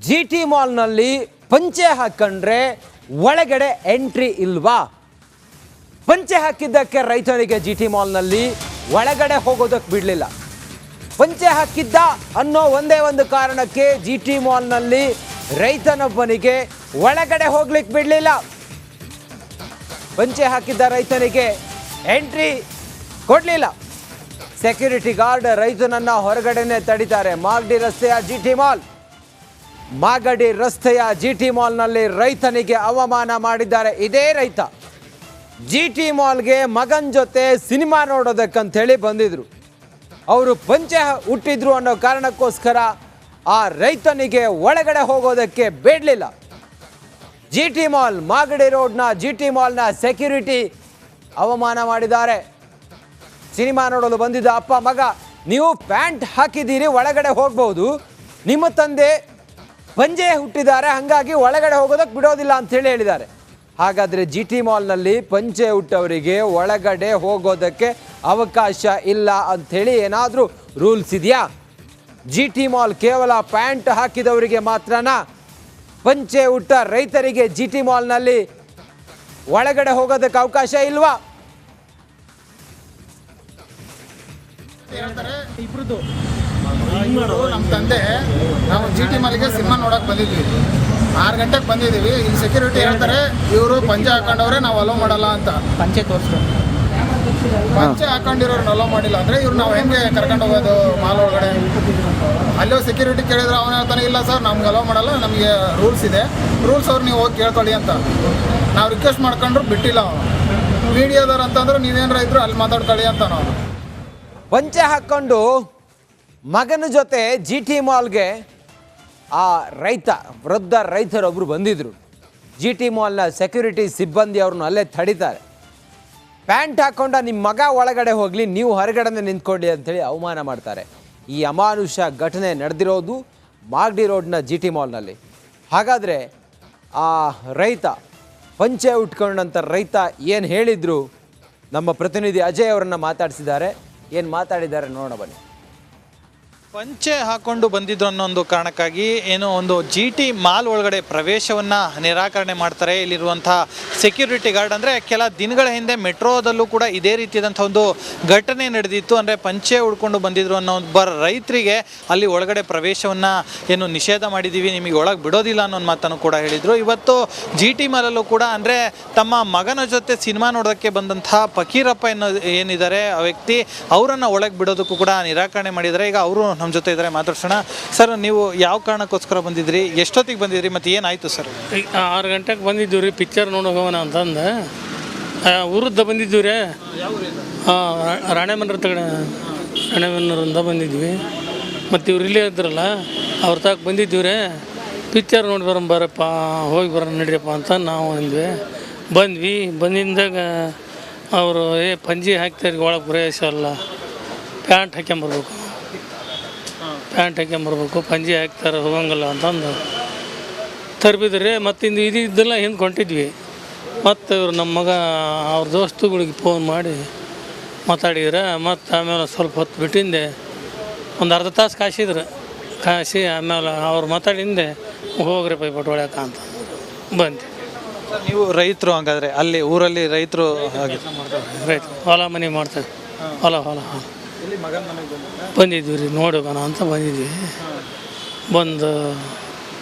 G T ಮಾಲ್ನಲ್ಲಿ ಪಂಚೆ ಹಾಕೊಂಡ್ರೆ ಒಳಗಡೆ ಎಂಟ್ರಿ ಇಲ್ವಾ? ಪಂಚೆ ಹಾಕಿದ್ದಕ್ಕೆ ರೈತನಿಗೆ ಜಿ ಟಿ ಮಾಲ್ನಲ್ಲಿ ಒಳಗಡೆ ಹೋಗೋದಕ್ಕೆ ಬಿಡಲಿಲ್ಲ. ಪಂಚೆ ಹಾಕಿದ್ದ ಅನ್ನೋ ಒಂದೇ ಒಂದು ಕಾರಣಕ್ಕೆ ಜಿ ಟಿ ಮಾಲ್ನಲ್ಲಿ ರೈತನೊಬ್ಬನಿಗೆ ಒಳಗಡೆ ಹೋಗ್ಲಿಕ್ಕೆ ಬಿಡಲಿಲ್ಲ. ಪಂಚೆ ಹಾಕಿದ್ದ ರೈತನಿಗೆ ಎಂಟ್ರಿ ಕೊಡಲಿಲ್ಲ. ಸೆಕ್ಯೂರಿಟಿ ಗಾರ್ಡ್ ರೈತನನ್ನ ಹೊರಗಡೆನೆ ತಡಿತಾರೆ. ಮಾಗಡಿ ರಸ್ತೆಯ ಜಿ ಟಿ ಮಾಲ್, ಮಾಗಡಿ ರಸ್ತೆಯ ಜಿ ಟಿ ಮಾಲ್ನಲ್ಲಿ ರೈತನಿಗೆ ಅವಮಾನ ಮಾಡಿದ್ದಾರೆ. ಇದೇ ರೈತ ಜಿ ಟಿ ಮಾಲ್ಗೆ ಮಗನ ಜೊತೆ ಸಿನಿಮಾ ನೋಡೋದಕ್ಕಂಥೇಳಿ ಬಂದಿದ್ರು. ಅವರು ಪಂಚೆ ಹುಟ್ಟಿದ್ರು ಅನ್ನೋ ಕಾರಣಕ್ಕೋಸ್ಕರ ಆ ರೈತನಿಗೆ ಒಳಗಡೆ ಹೋಗೋದಕ್ಕೆ ಬಿಡಲಿಲ್ಲ. ಜಿ ಟಿ ಮಾಲ್, ಮಾಗಡಿ ರೋಡ್ನ ಜಿ ಟಿ ಮಾಲ್ನ ಸೆಕ್ಯೂರಿಟಿ ಅವಮಾನ ಮಾಡಿದ್ದಾರೆ. ಸಿನಿಮಾ ನೋಡಲು ಬಂದಿದ್ದ ಅಪ್ಪ ಮಗ, ನೀವು ಪ್ಯಾಂಟ್ ಹಾಕಿದ್ದೀರಿ, ಒಳಗಡೆ ಹೋಗ್ಬೋದು, ನಿಮ್ಮ ತಂದೆ ಪಂಜೆ ಹುಟ್ಟಿದ್ದಾರೆ, ಹಾಗಾಗಿ ಒಳಗಡೆ ಹೋಗೋದಕ್ಕೆ ಬಿಡೋದಿಲ್ಲ ಅಂಥೇಳಿ ಹೇಳಿದ್ದಾರೆ. ಹಾಗಾದರೆ ಜಿ ಟಿ ಮಾಲ್ನಲ್ಲಿ ಪಂಚೆ ಹುಟ್ಟವರಿಗೆ ಒಳಗಡೆ ಹೋಗೋದಕ್ಕೆ ಅವಕಾಶ ಇಲ್ಲ ಅಂಥೇಳಿ ಏನಾದರೂ ರೂಲ್ಸ್ ಇದೆಯಾ? ಜಿ ಟಿ ಮಾಲ್ ಕೇವಲ ಪ್ಯಾಂಟ್ ಹಾಕಿದವರಿಗೆ ಮಾತ್ರನಾ? ಪಂಚೆ ಹುಟ್ಟ ರೈತರಿಗೆ ಜಿ ಟಿ ಮಾಲ್ನಲ್ಲಿ ಒಳಗಡೆ ಹೋಗೋದಕ್ಕೆ ಅವಕಾಶ ಇಲ್ವಾ? ಇಬ್ರದ್ದು ನಮ್ಮ ತಂದೆ ನಾವು ಜಿ ಟಿ ಮಾಲ್ಗೆ ಸಿನಿಮಾ ನೋಡಕ್ ಬಂದಿದ್ವಿ. 6 ಗಂಟೆಗೆ ಬಂದಿದ್ದೀವಿ. ಇಲ್ಲಿ ಸೆಕ್ಯೂರಿಟಿ ಹೇಳ್ತಾರೆ ಇವರು ಪಂಚೆ ಹಾಕೊಂಡವ್ರೆ ನಾವು ಅಲೋ ಮಾಡಲ್ಲ ಅಂತ. ಪಂಚೆ ತೋರಿಸ್ರು. ಪಂಚೆ ಹಾಕೊಂಡಿರೋರು ಅಲೋ ಮಾಡಿಲ್ಲ ಅಂದರೆ ಇವ್ರು ನಾವು ಹೆಂಗೆ ಕರ್ಕೊಂಡು ಹೋಗೋದು ಮಾಲ್ ಒಳಗಡೆ? ಅಲ್ಲೋ ಸೆಕ್ಯೂರಿಟಿ ಕೇಳಿದ್ರೆ ಅವನು ಹೇಳ್ತಾನೆ, ಇಲ್ಲ ಸರ್ ನಮ್ಗೆ ಅಲೋ ಮಾಡಲ್ಲ, ನಮಗೆ ರೂಲ್ಸ್ ಇದೆ, ರೂಲ್ಸ್ ಅವ್ರು ನೀವು ಹೋಗಿ ಕೇಳ್ಕೊಳ್ಳಿ ಅಂತ. ನಾವು ರಿಕ್ವೆಸ್ಟ್ ಮಾಡ್ಕೊಂಡ್ರು ಬಿಟ್ಟಿಲ್ಲ ಅವನು. ಮೀಡಿಯಾದವ್ರು ಅಂತಂದ್ರೆ ನೀವೇನಾರ ಇದ್ರು ಅಲ್ಲಿ ಮಾತಾಡ್ಕೊಳ್ಳಿ ಅಂತ ನಾವು. ಪಂಚೆ ಹಾಕ್ಕೊಂಡು ಮಗನ ಜೊತೆ ಜಿ ಟಿ ಮಾಲ್ಗೆ ಆ ರೈತ, ವೃದ್ಧ ರೈತರೊಬ್ಬರು ಬಂದಿದ್ದರು. ಜಿ ಟಿ ಮಾಲ್ನ ಸೆಕ್ಯೂರಿಟಿ ಸಿಬ್ಬಂದಿ ಅವ್ರನ್ನ ಅಲ್ಲೇ ತಡೀತಾರೆ. ಪ್ಯಾಂಟ್ ಹಾಕ್ಕೊಂಡ ನಿಮ್ಮ ಮಗ ಒಳಗಡೆ ಹೋಗಲಿ, ನೀವು ಹೊರಗಡೆ ನಿಂತ್ಕೊಳ್ಳಿ ಅಂಥೇಳಿ ಅವಮಾನ ಮಾಡ್ತಾರೆ. ಈ ಅಮಾನುಷ ಘಟನೆ ನಡೆದಿರೋದು ಮಾಗಡಿ ರೋಡ್ನ ಜಿ ಟಿ ಮಾಲ್ನಲ್ಲಿ. ಹಾಗಾದರೆ ಆ ರೈತ, ಪಂಚೆ ಉಟ್ಕೊಂಡಂಥ ರೈತ ಏನು ಹೇಳಿದ್ರು? ನಮ್ಮ ಪ್ರತಿನಿಧಿ ಅಜಯ್ ಅವರನ್ನು ಮಾತಾಡಿಸಿದ್ದಾರೆ. ಏನು ಮಾತಾಡಿದ್ದಾರೆ ನೋಡೋಣ ಬನ್ನಿ. ಪಂಚೆ ಹಾಕೊಂಡು ಬಂದಿದ್ರು ಅನ್ನೋ ಒಂದು ಕಾರಣಕ್ಕಾಗಿ ಏನೋ ಒಂದು ಜಿ ಟಿ ಮಾಲ್ ಒಳಗಡೆ ಪ್ರವೇಶವನ್ನು ನಿರಾಕರಣೆ ಮಾಡ್ತಾರೆ ಇಲ್ಲಿರುವಂಥ ಸೆಕ್ಯೂರಿಟಿ ಗಾರ್ಡ್. ಅಂದರೆ ಕೆಲ ದಿನಗಳ ಹಿಂದೆ ಮೆಟ್ರೋದಲ್ಲೂ ಕೂಡ ಇದೇ ರೀತಿಯಾದಂಥ ಒಂದು ಘಟನೆ ನಡೆದಿತ್ತು. ಅಂದರೆ ಪಂಚೆ ಉಡ್ಕೊಂಡು ಬಂದಿದ್ರು ಅನ್ನೋ ಒಬ್ಬ ರೈತರಿಗೆ ಅಲ್ಲಿ ಒಳಗಡೆ ಪ್ರವೇಶವನ್ನು ಏನು ನಿಷೇಧ ಮಾಡಿದ್ದೀವಿ, ನಿಮಗೆ ಒಳಗೆ ಬಿಡೋದಿಲ್ಲ ಅನ್ನೋ ಒಂದು ಮಾತನ್ನು ಕೂಡ ಹೇಳಿದರು. ಇವತ್ತು ಜಿ ಟಿ ಮಾಲಲ್ಲೂ ಕೂಡ ಅಂದರೆ ತಮ್ಮ ಮಗನ ಜೊತೆ ಸಿನಿಮಾ ನೋಡೋದಕ್ಕೆ ಬಂದಂಥ ಫಕೀರಪ್ಪ ಏನಿದ್ದಾರೆ ಆ ವ್ಯಕ್ತಿ, ಅವರನ್ನು ಒಳಗೆ ಬಿಡೋದಕ್ಕೂ ಕೂಡ ನಿರಾಕರಣೆ ಮಾಡಿದ್ದಾರೆ. ಈಗ ಅವರು ನಮ್ಮ ಜೊತೆ ಇದ್ದಾರೆ, ಮಾತಾಡ್ಸೋಣ. ಸರ್, ನೀವು ಯಾವ ಕಾರಣಕ್ಕೋಸ್ಕರ ಬಂದಿದ್ರಿ, ಎಷ್ಟೊತ್ತಿಗೆ ಬಂದಿದ್ರಿ, ಮತ್ತು ಏನಾಯಿತು ಸರ್? 6 ಗಂಟೆಗೆ ಬಂದಿದ್ದೀವಿ ರೀ, ಪಿಕ್ಚರ್ ನೋಡೋಕೆ ಹೋಗೋಣ ಅಂತಂದು. ಊರದ್ದು ಬಂದಿದ್ದೀವಿ ರೀ. ರಾಣೆಮಂದ್ರ ರಾಣೆಮನ್ನರಿಂದ ಬಂದಿದ್ವಿ. ಮತ್ತು ಇವ್ರು ಇಲ್ಲೇ ಇದ್ರಲ್ಲ ಅವ್ರ ತಕ್ಕ ಬಂದಿದ್ದೀವಿ ರೀ. ಪಿಕ್ಚರ್ ನೋಡಿ ಬರಪ್ಪ, ಹೋಗಿ ಬರೋಣ ನಡಿಯಪ್ಪ ಅಂತ ನಾವು ಬಂದ್ವಿ. ಬಂದಿಂದಾಗ ಅವರು ಪಂಜಿ ಹಾಕ್ತಾರೆ, ಒಳಗೆ ಪ್ರವೇಶ ಅಲ್ಲ, ಪ್ಯಾಂಟ್ ಹಾಕ್ಕೊಂಬರ್ಬೇಕು, ಪಂಜಿ ಹಾಕ್ತಾರೆ, ಹೋಗಂಗಿಲ್ಲ ಅಂತಂದು ತರ್ಬಿದ್ರಿ. ಮತ್ತು ಇದೆಲ್ಲ ಹಿಂದೆ ಕೊಂಟಿದ್ವಿ. ಮತ್ತು ಇವ್ರು ನಮ್ಮ ಮಗ ಅವ್ರ ದೋಸ್ತುಗಳಿಗೆ ಫೋನ್ ಮಾಡಿ ಮಾತಾಡಿದ್ರೆ, ಮತ್ತು ಆಮೇಲೆ ಸ್ವಲ್ಪ ಹೊತ್ತು ಬಿಟ್ಟಿಂದೆ ಒಂದು ಅರ್ಧ ತಾಸು ಕಾಸಿ ಆಮೇಲೆ ಅವ್ರು ಮಾತಾಡಿಂದೆ ಹೋಗ್ರಿ ಪೈಪಟ್ಟು ಹೊಳ್ಯಾಕ ಅಂತ ಬಂದು. ನೀವು ರೈತರು, ಹಂಗಾದ್ರೆ ಅಲ್ಲಿ ಊರಲ್ಲಿ ರೈತರು ಹೊಲ ಮನೆ ಮಾಡ್ತಾರೆ, ಹೊಲ ಬಂದಿದ್ವಿ ರೀ, ನೋಡೋಣ ಅಂತ ಬಂದಿದ್ವಿ. ಬಂದು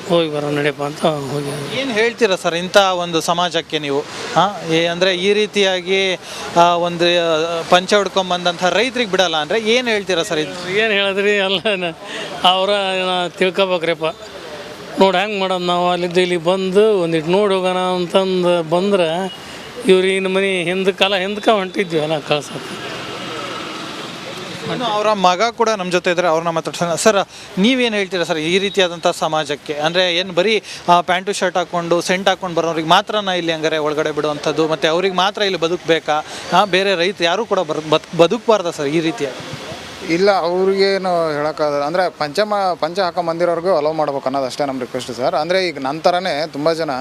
ಹೋಗಿ ಬರೋ ನಡಿಯಪ್ಪ ಅಂತ ಹೋಗಿ. ಏನು ಹೇಳ್ತೀರಾ ಸರ್ ಇಂಥ ಒಂದು ಸಮಾಜಕ್ಕೆ ನೀವು? ಅಂದರೆ ಈ ರೀತಿಯಾಗಿ ಒಂದು ಪಂಚೆ ಹೊಡ್ಕೊಂಬಂದಂಥ ರೈತರಿಗೆ ಬಿಡಲ್ಲ ಅಂದರೆ ಏನು ಹೇಳ್ತೀರಾ ಸರ್? ಇದು ಏನು ಹೇಳಿದ್ರಿ, ಎಲ್ಲ ಅವರ ತಿಳ್ಕೊಬೇಕ್ರಿಪ್ಪ. ನೋಡಿ ಹೆಂಗೆ ಮಾಡೋದು, ನಾವು ಅಲ್ಲಿದ್ದು ಇಲ್ಲಿ ಬಂದು ಒಂದಿಟ್ಟು ನೋಡಿ ಹೋಗೋಣ ಅಂತಂದು ಬಂದ್ರೆ ಇವ್ರು ಇನ್ನು ಮನೆ ಹಿಂದಕ್ಕೆ ಹೊಂಟಿದ್ವಿ ಎಲ್ಲ ಕಳ್ಸೋಕ್ಕೆ. ಇನ್ನು ಅವರ ಮಗ ಕೂಡ ನಮ್ಮ ಜೊತೆ ಇದ್ದಾರೆ, ಅವ್ರನ್ನ ಮಾತಾಡ್ಸೋಣ. ಸರ್, ನೀವೇನು ಹೇಳ್ತೀರಾ ಸರ್ ಈ ರೀತಿಯಾದಂಥ ಸಮಾಜಕ್ಕೆ? ಅಂದರೆ ಏನು ಬರೀ ಪ್ಯಾಂಟು ಶರ್ಟ್ ಹಾಕ್ಕೊಂಡು ಸೆಂಟ್ ಹಾಕ್ಕೊಂಡು ಬರೋರಿಗೆ ಮಾತ್ರನ ಇಲ್ಲಿ ಹಂಗಾರೆ ಒಳಗಡೆ ಬಿಡುವಂಥದ್ದು, ಮತ್ತು ಅವ್ರಿಗೆ ಮಾತ್ರ ಇಲ್ಲಿ ಬದುಕಬೇಕಾ? ಬೇರೆ ರೈತ ಯಾರೂ ಕೂಡ ಬದುಕಬಾರ್ದ ಸರ್ ಈ ರೀತಿಯಾಗಿ? ಇಲ್ಲ, ಅವ್ರಿಗೇನು ಹೇಳೋಕ್ಕಾಗಲ್ಲ. ಅಂದರೆ ಪಂಚೆ ಹಾಕೊಂಬಂದಿರೋರ್ಗೂ ಅಲೋ ಮಾಡ್ಬೇಕು ಅನ್ನೋದು ಅಷ್ಟೇ ನಮ್ಮ ರಿಕ್ವೆಸ್ಟ್ ಸರ್. ಅಂದರೆ ಈಗ ನಂತರನೇ ತುಂಬ ಜನ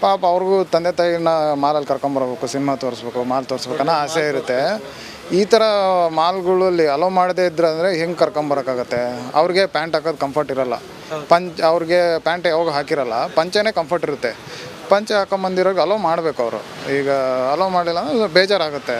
ಪಾಪ ಅವ್ರಿಗೂ ತಂದೆ ತಾಯಿನ ಮಾಲಲ್ಲಿ ಕರ್ಕೊಂಬರ್ಬೇಕು, ಸಿನಿಮಾ ತೋರಿಸ್ಬೇಕು, ಮಾಲ್ ತೋರಿಸ್ಬೇಕು ಅನ್ನೋ ಆಸೆ ಇರುತ್ತೆ. ಈ ಥರ ಮಾಲ್ಗಳಲ್ಲಿ ಅಲೋ ಮಾಡದೇ ಇದ್ರೆ ಅಂದರೆ ಹೆಂಗೆ ಕರ್ಕೊಂಬರೋಕ್ಕಾಗತ್ತೆ. ಅವ್ರಿಗೆ ಪ್ಯಾಂಟ್ ಹಾಕೋದು ಕಂಫರ್ಟ್ ಇರಲ್ಲ, ಅವ್ರಿಗೆ ಪ್ಯಾಂಟ್ ಯಾವಾಗ ಹಾಕಿರಲ್ಲ, ಪಂಚೆನೇ ಕಂಫರ್ಟ್ ಇರುತ್ತೆ. ಪಂಚೆ ಹಾಕೊಂಬಂದಿರೋರಿಗೆ ಅಲೋ ಮಾಡಬೇಕು ಅವರು. ಈಗ ಅಲೋ ಮಾಡಿಲ್ಲ ಅಂದರೆ ಬೇಜಾರಾಗುತ್ತೆ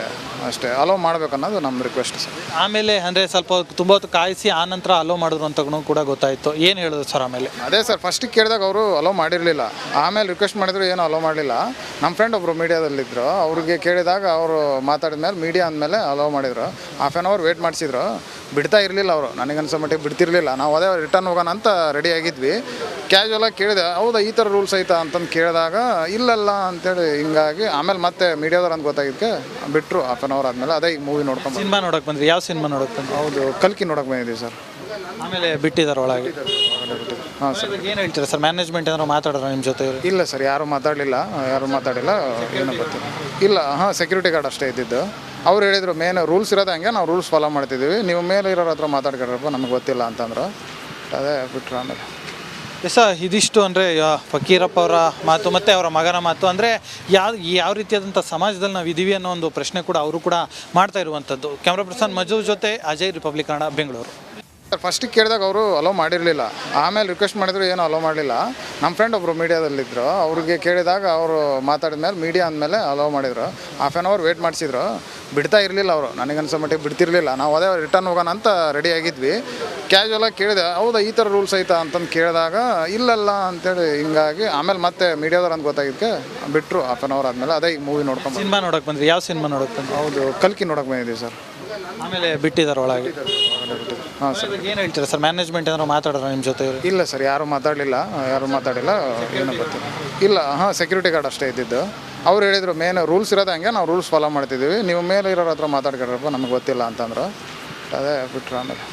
ಅಷ್ಟೇ. ಅಲೋ ಮಾಡ್ಬೇಕು ಅನ್ನೋದು ನಮ್ಮ ರಿಕ್ವೆಸ್ಟ್ ಸರ್. ಆಮೇಲೆ ಅಂದರೆ ಸ್ವಲ್ಪ ತುಂಬ ಹೊತ್ತು ಕಾಯಿಸಿ ಆ ನಂತರ ಅಲೋ ಮಾಡಿದ್ರು ಅಂತ ಕೂಡ ಗೊತ್ತಾಯಿತು. ಏನು ಹೇಳಿದ್ರು ಸರ್ ಆಮೇಲೆ? ಅದೇ ಸರ್, ಫಸ್ಟಿಗೆ ಕೇಳಿದಾಗ ಅವರು ಅಲೋ ಮಾಡಿರಲಿಲ್ಲ. ಆಮೇಲೆ ರಿಕ್ವೆಸ್ಟ್ ಮಾಡಿದ್ರು ಏನೂ ಅಲೋ ಮಾಡಲಿಲ್ಲ. ನಮ್ಮ ಫ್ರೆಂಡ್ ಒಬ್ಬರು ಮೀಡಿಯಾದಲ್ಲಿದ್ದರು, ಅವ್ರಿಗೆ ಕೇಳಿದಾಗ ಅವರು ಮಾತಾಡಿದ ಮೇಲೆ ಮೀಡಿಯಾ ಅಂದಮೇಲೆ ಅಲೋ ಮಾಡಿದರು. ಹಾಫ್ ಆನ್ ಅವರ್ ವೇಟ್ ಮಾಡಿಸಿದ್ರು, ಬಿಡ್ತಾ ಇರಲಿಲ್ಲ ಅವರು. ನನಗನ್ಸೋ ಮಟ್ಟಿಗೆ ಬಿಡ್ತಿರ್ಲಿಲ್ಲ. ನಾವು ಅದೇ ರಿಟರ್ನ್ ಹೋಗೋಣ ಅಂತ ರೆಡಿ ಆಗಿದ್ವಿ. ಕ್ಯಾಶುವಲಾಗಿ ಕೇಳಿದೆ, ಹೌದಾ ಈ ಥರ ರೂಲ್ಸ್ ಐತಾ ಅಂತಂದು ಕೇಳಿದಾಗ ಇಲ್ಲಲ್ಲ ಅಂತೇಳಿ ಹಿಂಗಾಗಿ ಆಮೇಲೆ ಮತ್ತೆ ಮೀಡಿಯಾದವ್ರು ಅಂತ ಗೊತ್ತಾಗಿದ್ದಕ್ಕೆ ಬಿಟ್ಟರು. ಹಾಫ್ ಆನ್ ಅವರ್ ಆದಮೇಲೆ ಅದೇ ಮೂವಿ ನೋಡ್ಕೊಂಡು ಸಿನಿಮಾ ನೋಡೋಕೆ ಬಂದ್ರಿ? ಯಾವ ಸಿನಿಮಾ ನೋಡೋಕೆ ಬಂದ್ರಿ? ಹೌದು, ಕಲ್ಕಿ ನೋಡೋಕೆ ಬಂದಿದ್ದೀವಿ ಸರ್. ಆಮೇಲೆ ಬಿಟ್ಟಿದ್ದಾರೆ ಒಳಗೆ? ಹಾಂ ಸರ್. ಏನು ಹೇಳ್ತೀರಾ ಸರ್? ಮ್ಯಾನೇಜ್ಮೆಂಟ್ ಏನಾದ್ರು ಮಾತಾಡೋರು ನಿಮ್ಮ ಜೊತೆ? ಇಲ್ಲ ಸರ್, ಯಾರೂ ಮಾತಾಡಲಿಲ್ಲ. ಏನೋ ಗೊತ್ತಿಲ್ಲ. ಇಲ್ಲ, ಸೆಕ್ಯೂರಿಟಿ ಗಾರ್ಡ್ ಅಷ್ಟೇ ಇದ್ದಿದ್ದು. ಅವ್ರು ಹೇಳಿದರು ಮೇನ್ ರೂಲ್ಸ್ ಇರೋದು ಹಂಗೆ, ನಾವು ರೂಲ್ಸ್ ಫಾಲೋ ಮಾಡ್ತಿದ್ದೀವಿ, ನೀವು ಮೇಲೆ ಇರೋರ ಹತ್ರ ಮಾತಾಡ್ಕೊಳ್ರಪ್ಪ, ನಮಗೆ ಗೊತ್ತಿಲ್ಲ ಅಂತಂದ್ರು. ಅದೇ ಬಿಟ್ಟರು. ಆಮೇಲೆ ಎಸ ಇದಿಷ್ಟು ಅಂದರೆ ಫಕೀರಪ್ಪ ಅವರ ಮಾತು ಮತ್ತು ಅವರ ಮಗನ ಮಾತು. ಅಂದರೆ ಯಾವ ರೀತಿಯಾದಂಥ ಸಮಾಜದಲ್ಲಿ ನಾವು ಇದ್ದೀವಿ ಅನ್ನೋ ಒಂದು ಪ್ರಶ್ನೆ ಕೂಡ ಅವರು ಕೂಡ ಮಾಡ್ತಾ ಇರುವಂಥದ್ದು. ಕ್ಯಾಮ್ರಾ ಪರ್ಸನ್ ಮಜು ಜೊತೆ ಅಜಯ್, ರಿಪಬ್ಲಿಕ್ ಕನ್ನಡ, ಬೆಂಗಳೂರು. ಫಸ್ಟಿಗೆ ಕೇಳಿದಾಗ ಅವರು ಅಲೋ ಮಾಡಿರಲಿಲ್ಲ. ಆಮೇಲೆ ರಿಕ್ವೆಸ್ಟ್ ಮಾಡಿದ್ರು ಏನೂ ಅಲೋ ಮಾಡಲಿಲ್ಲ. ನಮ್ಮ ಫ್ರೆಂಡ್ ಒಬ್ಬರು ಮೀಡಿಯಾದಲ್ಲಿದ್ದರು, ಅವ್ರಿಗೆ ಕೇಳಿದಾಗ ಅವರು ಮಾತಾಡಿದ ಮೇಲೆ ಮೀಡಿಯಾ ಅಂದಮೇಲೆ ಅಲೋ ಮಾಡಿದರು. ಹಾಫ್ ಆನ್ ಅವರ್ ವೇಟ್ ಮಾಡಿಸಿದ್ರು, ಬಿಡ್ತಾ ಇರಲಿಲ್ಲ ಅವರು. ನನಗನ್ಸೋ ಮಟ್ಟಿಗೆ ಬಿಡ್ತಿರ್ಲಿಲ್ಲ. ನಾವು ಅದೇ ರಿಟರ್ನ್ ಹೋಗೋಣ ಅಂತ ರೆಡಿ ಆಗಿದ್ವಿ. ಕ್ಯಾಶುವಲಾಗಿ ಕೇಳಿದೆ, ಹೌದಾ ಈ ಥರ ರೂಲ್ಸ್ ಐತಾ ಅಂತಂದು ಕೇಳಿದಾಗ ಇಲ್ಲಲ್ಲ ಅಂತೇಳಿ ಹಿಂಗಾಗಿ ಆಮೇಲೆ ಮತ್ತೆ ಮೀಡಿಯಾದವ್ರು ಅಂತ ಗೊತ್ತಾಗಿದ್ದಕ್ಕೆ ಬಿಟ್ಟರು. ಹಾಫ್ ಆನ್ ಅವರ್ ಆದಮೇಲೆ ಅದೇ ಮೂವಿ ನೋಡ್ಕೊಂಡು ಸಿನಿಮಾ ನೋಡೋಕೆ ಬಂದ್ರಿ? ಯಾವ ಸಿನಿಮಾ ನೋಡೋಕೆ ಬಂದ್ರಿ? ಹೌದು, ಕಲ್ಕಿ ನೋಡೋಕೆ ಬಂದಿದ್ದೀವಿ ಸರ್. ಆಮೇಲೆ ಬಿಟ್ಟಿದ್ದಾರೆ ಒಳಗೆ? ಹಾಂ ಸರ್. ಏನು ಹೇಳ್ತೀರಾ ಸರ್? ಮ್ಯಾನೇಜ್ಮೆಂಟ್ ಏನಾದ್ರು ಮಾತಾಡೋರು ನಿಮ್ಮ ಜೊತೆ? ಇಲ್ಲ ಸರ್, ಯಾರೂ ಮಾತಾಡಲಿಲ್ಲ. ಏನೋ ಗೊತ್ತಿಲ್ಲ. ಇಲ್ಲ, ಸೆಕ್ಯೂರಿಟಿ ಗಾರ್ಡ್ ಅಷ್ಟೇ ಇದ್ದಿದ್ದು. ಅವ್ರು ಹೇಳಿದರು ಮೇನ್ ರೂಲ್ಸ್ ಇರೋದು ಹಂಗೆ, ನಾವು ರೂಲ್ಸ್ ಫಾಲೋ ಮಾಡ್ತಿದ್ದೀವಿ, ನೀವು ಮೇಲೆ ಇರೋರ ಹತ್ರ ಮಾತಾಡ್ಕೊಳ್ರಪ್ಪ, ನಮಗೆ ಗೊತ್ತಿಲ್ಲ ಅಂತಂದ್ರು. ಅದೇ ಬಿಟ್ಟರು. ಆಮೇಲೆ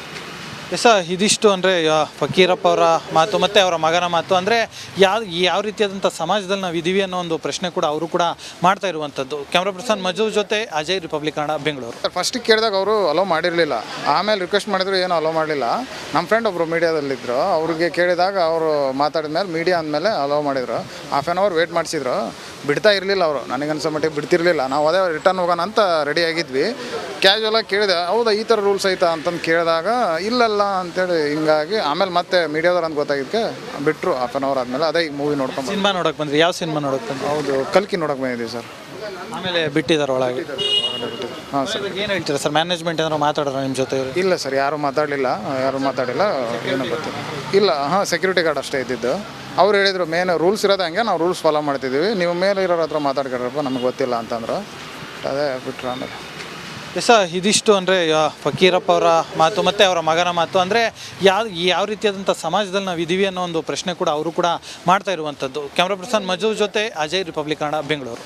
ಎಸ ಇದಿಷ್ಟು ಅಂದರೆ ಫಕೀರಪ್ಪ ಅವರ ಮಾತು ಮತ್ತು ಅವರ ಮಗನ ಮಾತು. ಅಂದರೆ ಯಾವ ರೀತಿಯಾದಂಥ ಸಮಾಜದಲ್ಲಿ ನಾವು ಇದ್ದೀವಿ ಅನ್ನೋ ಒಂದು ಪ್ರಶ್ನೆ ಕೂಡ ಅವರು ಕೂಡ ಮಾಡ್ತಾ ಇರುವಂಥದ್ದು. ಕ್ಯಾಮ್ರಾ ಪರ್ಸನ್ ಮಜು ಜೊತೆ ಅಜಯ್, ರಿಪಬ್ಲಿಕ್ ಕನ್ನಡ, ಬೆಂಗಳೂರು. ಫಸ್ಟಿಗೆ ಕೇಳಿದಾಗ ಅವರು ಅಲೋ ಮಾಡಿರಲಿಲ್ಲ. ಆಮೇಲೆ ರಿಕ್ವೆಸ್ಟ್ ಮಾಡಿದ್ರು ಏನೂ ಅಲೋ ಮಾಡಲಿಲ್ಲ. ನಮ್ಮ ಫ್ರೆಂಡ್ ಒಬ್ಬರು ಮೀಡಿಯಾದಲ್ಲಿದ್ದರು, ಅವ್ರಿಗೆ ಕೇಳಿದಾಗ ಅವರು ಮಾತಾಡಿದ ಮೇಲೆ ಮೀಡಿಯಾ ಅಂದಮೇಲೆ ಅಲೋ ಮಾಡಿದರು. ಹಾಫ್ ಆನ್ ಅವರ್ ವೇಟ್ ಮಾಡಿಸಿದ್ರು, ಬಿಡ್ತಾ ಇರಲಿಲ್ಲ ಅವರು. ನನಗನ್ಸೋ ಮಟ್ಟಿಗೆ ಬಿಡ್ತಿರ್ಲಿಲ್ಲ. ನಾವು ಅದೇ ರಿಟರ್ನ್ ಹೋಗೋಣ ಅಂತ ರೆಡಿ ಆಗಿದ್ವಿ. ಕ್ಯಾಶುವಲಾಗಿ ಕೇಳಿದೆ, ಹೌದಾ ಈ ಥರ ರೂಲ್ಸ್ ಐತಾ ಅಂತಂದು ಕೇಳಿದಾಗ ಇಲ್ಲಲ್ಲ ಅಂತೇಳಿ ಹಿಂಗಾಗಿ ಆಮೇಲೆ ಮತ್ತೆ ಮೀಡಿಯಾದವ್ರು ಅಂತ ಗೊತ್ತಾಗಿದ್ದಕ್ಕೆ ಬಿಟ್ಟರು. ಹಾಫ್ ಆನ್ ಅವರ್ ಆದಮೇಲೆ ಅದೇ ಮೂವಿ ನೋಡ್ಕೊಂಡು ಸಿನಿಮಾ ನೋಡೋಕೆ ಬಂದ್ರಿ? ಯಾವ ಸಿನಿಮಾ ನೋಡೋಕೆ ಬಂದ್ರಿ? ಹೌದು, ಕಲ್ಕಿ ನೋಡೋಕೆ ಬಂದಿದ್ದೀವಿ ಸರ್. ಆಮೇಲೆ ಬಿಟ್ಟಿದ್ದಾರೆ ಒಳಗೆ? ಹಾಂ ಸರ್. ಏನು ಹೇಳ್ತೀರಾ ಸರ್? ಮ್ಯಾನೇಜ್ಮೆಂಟ್ ಏನಾದ್ರು ಮಾತಾಡೋರು ನಿಮ್ಮ ಜೊತೆ? ಇಲ್ಲ ಸರ್, ಯಾರೂ ಮಾತಾಡಲಿಲ್ಲ. ಏನೋ ಗೊತ್ತಿಲ್ಲ. ಇಲ್ಲ, ಸೆಕ್ಯೂರಿಟಿ ಗಾರ್ಡ್ ಅಷ್ಟೇ ಇದ್ದಿದ್ದು. ಅವ್ರು ಹೇಳಿದರು ಮೇನ್ ರೂಲ್ಸ್ ಇರೋದು ಹಂಗೆ, ನಾವು ರೂಲ್ಸ್ ಫಾಲೋ ಮಾಡ್ತಿದ್ದೀವಿ, ನೀವು ಮೇಲೆ ಇರೋರ ಹತ್ರ ಮಾತಾಡ್ಕೊಳ್ರಪ್ಪ, ನಮಗೆ ಗೊತ್ತಿಲ್ಲ ಅಂತಂದ್ರು. ಅದೇ ಬಿಟ್ಟರು. ಆಮೇಲೆ ಎಸ ಇದಿಷ್ಟು ಅಂದರೆ ಫಕೀರಪ್ಪ ಅವರ ಮಾತು ಮತ್ತು ಅವರ ಮಗನ ಮಾತು. ಅಂದರೆ ಯಾವ ರೀತಿಯಾದಂಥ ಸಮಾಜದಲ್ಲಿ ನಾವು ಇದ್ದೀವಿ ಅನ್ನೋ ಒಂದು ಪ್ರಶ್ನೆ ಕೂಡ ಅವರು ಕೂಡ ಮಾಡ್ತಾ ಇರುವಂಥದ್ದು. ಕ್ಯಾಮ್ರಾ ಪರ್ಸನ್ ಮಜು ಜೊತೆ ಅಜಯ್, ರಿಪಬ್ಲಿಕ್ ಕನ್ನಡ, ಬೆಂಗಳೂರು.